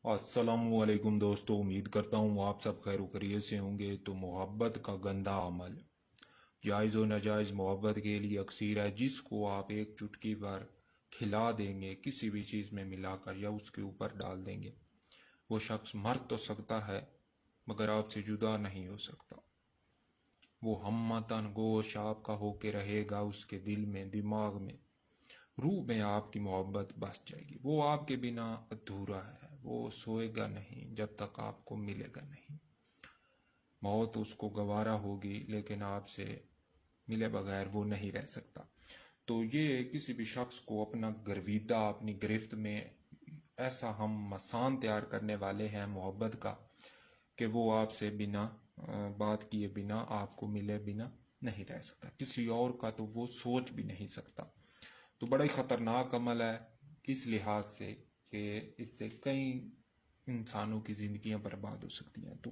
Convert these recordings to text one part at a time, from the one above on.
अस्सलामुअलैकुम दोस्तों, उम्मीद करता हूँ आप सब खैर खैरियत से होंगे। तो मोहब्बत का गंदा अमल, जायज़ व नाजायज़ मोहब्बत के लिए अक्सीर है, जिसको आप एक चुटकी भर खिला देंगे, किसी भी चीज़ में मिलाकर या उसके ऊपर डाल देंगे, वो शख्स मर तो सकता है मगर आपसे जुदा नहीं हो सकता। वो हम तन गोश आपका होके रहेगा, उसके दिल में, दिमाग में, रूह में आपकी मोहब्बत बस जाएगी। वो आपके बिना अधूरा है, वो सोएगा नहीं जब तक आपको मिलेगा नहीं। मौत उसको गवारा होगी लेकिन आपसे मिले बगैर वो नहीं रह सकता। तो ये किसी भी शख्स को अपना गर्विदा, अपनी गिरफ्त में ऐसा हम मसान तैयार करने वाले हैं मोहब्बत का कि वो आपसे बिना बात किए, बिना आपको मिले बिना नहीं रह सकता। किसी और का तो वो सोच भी नहीं सकता। तो बड़ा ही खतरनाक अमल है इस लिहाज से कि इससे कई इंसानों की जिंदगियां बर्बाद हो सकती हैं। तो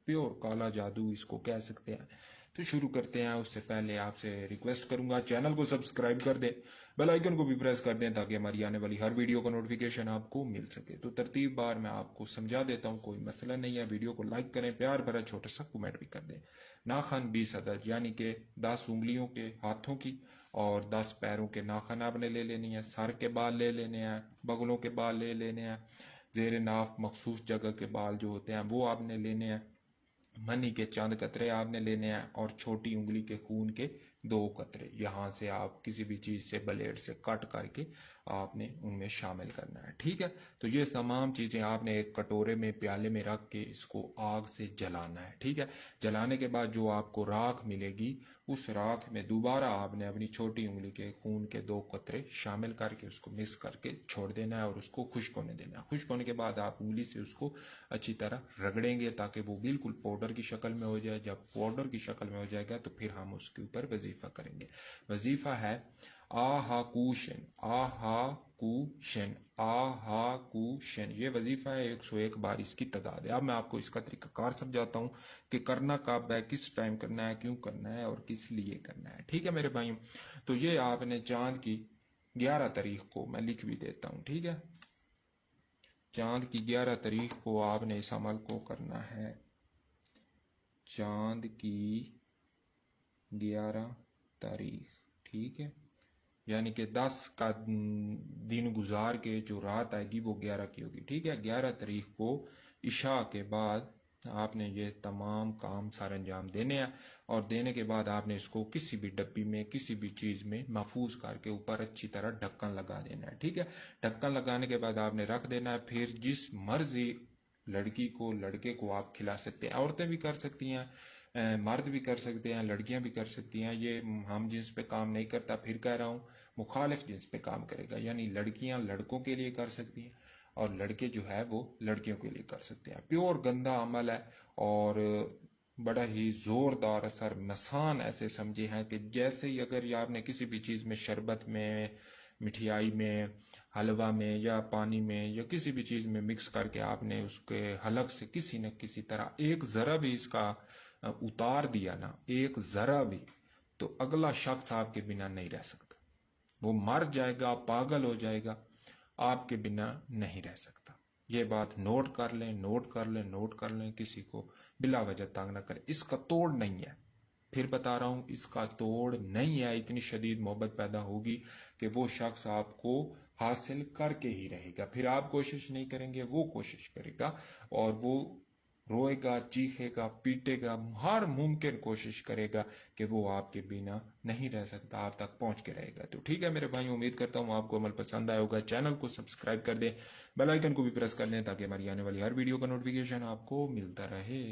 प्योर काला जादू इसको कह सकते हैं। तो शुरू करते हैं। उससे पहले आपसे रिक्वेस्ट करूंगा, चैनल को सब्सक्राइब कर दें, बेल आइकन को भी प्रेस कर दें ताकि हमारी आने वाली हर वीडियो का नोटिफिकेशन आपको मिल सके। तो तरतीब बार मैं आपको समझा देता हूं, कोई मसला नहीं है। वीडियो को लाइक करें, प्यार भरा छोटा सा कमेंट भी कर दें। नाखन 20 अदद यानी कि 10 उंगलियों के हाथों की और 10 पैरों के नाखन आपने ले लेनी है। सर के बाल ले लेने हैं, बगलों के बाल ले लेने हैं, जेर नाफ मखसूस जगह के बाल जो होते हैं वो आपने लेने हैं। मनी के चंद कतरे आपने लेने हैं और छोटी उंगली के खून के 2 कतरे यहां से आप किसी भी चीज से ब्लेड से कट करके आपने उनमें शामिल करना है। ठीक है। तो ये तमाम चीजें आपने एक कटोरे में, प्याले में रख के इसको आग से जलाना है। ठीक है। जलाने के बाद जो आपको राख मिलेगी, उस राख में दोबारा आपने अपनी छोटी उंगली के खून के 2 कतरे शामिल करके उसको मिक्स करके छोड़ देना है और उसको खुश्क होने देना है। खुश्क होने के बाद आप उंगली से उसको अच्छी तरह रगड़ेंगे ताकि वो बिल्कुल पाउडर की शक्ल में हो जाए। जब पाउडर की शक्ल में हो जाएगा तो फिर हम उसके ऊपर वजीफा करेंगे। वजीफा है आहा कुशन, आहा कुशन, आहा कुशन। ये वजीफा है, 101 बार इसकी तादाद है। अब मैं आपको इसका तरीकाकार समझाता हूं कि करना कब है, किस टाइम करना है, क्यों करना है और किस लिए करना है। ठीक है मेरे भाइयों। तो ये आपने चांद की 11 तारीख को, मैं लिख भी देता हूं, ठीक है, चांद की 11 तारीख को आपने इस अमल को करना है। चांद की 11 तारीख, ठीक है, यानी कि 10 का दिन गुजार के जो रात आएगी वो 11 की होगी। ठीक है। 11 तारीख को इशा के बाद आपने ये तमाम काम सारे अंजाम देने हैं और देने के बाद आपने इसको किसी भी डब्बी में, किसी भी चीज में महफूज करके ऊपर अच्छी तरह ढक्कन लगा देना है। ठीक है। ढक्कन लगाने के बाद आपने रख देना है। फिर जिस मर्जी लड़की को, लड़के को आप खिला सकते हैं। औरतें भी कर सकती हैं, मर्द भी कर सकते हैं, लड़कियां भी कर सकती हैं। ये हम जिन्स पे काम नहीं करता। फिर कह रहा हूं, मुखालिफ जिन्स पे काम करेगा, यानी लड़कियां लड़कों के लिए कर सकती हैं और लड़के जो है वो लड़कियों के लिए कर सकते हैं। प्योर गंदा अमल है और बड़ा ही जोरदार असर, मसान ऐसे समझे हैं कि जैसे ही अगर ये आपने किसी भी चीज में, शरबत में, मिठाई में, हलवा में या पानी में या किसी भी चीज में मिक्स करके आपने उसके हलक से किसी न किसी तरह एक जरा भी इसका उतार दिया ना, एक जरा भी, तो अगला शख्स आपके बिना नहीं रह सकता। वो मर जाएगा, पागल हो जाएगा, आपके बिना नहीं रह सकता। ये बात नोट कर लें, नोट कर लें, नोट कर लें। किसी को बिला वजह तंग ना करें। इसका तोड़ नहीं है। फिर बता रहा हूं, इसका तोड़ नहीं है। इतनी शदीद मोहब्बत पैदा होगी कि वो शख्स आपको हासिल करके ही रहेगा। फिर आप कोशिश नहीं करेंगे, वो कोशिश करेगा और वो रोएगा, चीखेगा, पीटेगा, हर मुमकिन कोशिश करेगा कि वो आपके बिना नहीं रह सकता, आप तक पहुंच के रहेगा। तो ठीक है मेरे भाई, उम्मीद करता हूं आपको अमल पसंद आया होगा। चैनल को सब्सक्राइब कर दें, बेल आइकन को भी प्रेस कर लें ताकि हमारी आने वाली हर वीडियो का नोटिफिकेशन आपको मिलता रहे।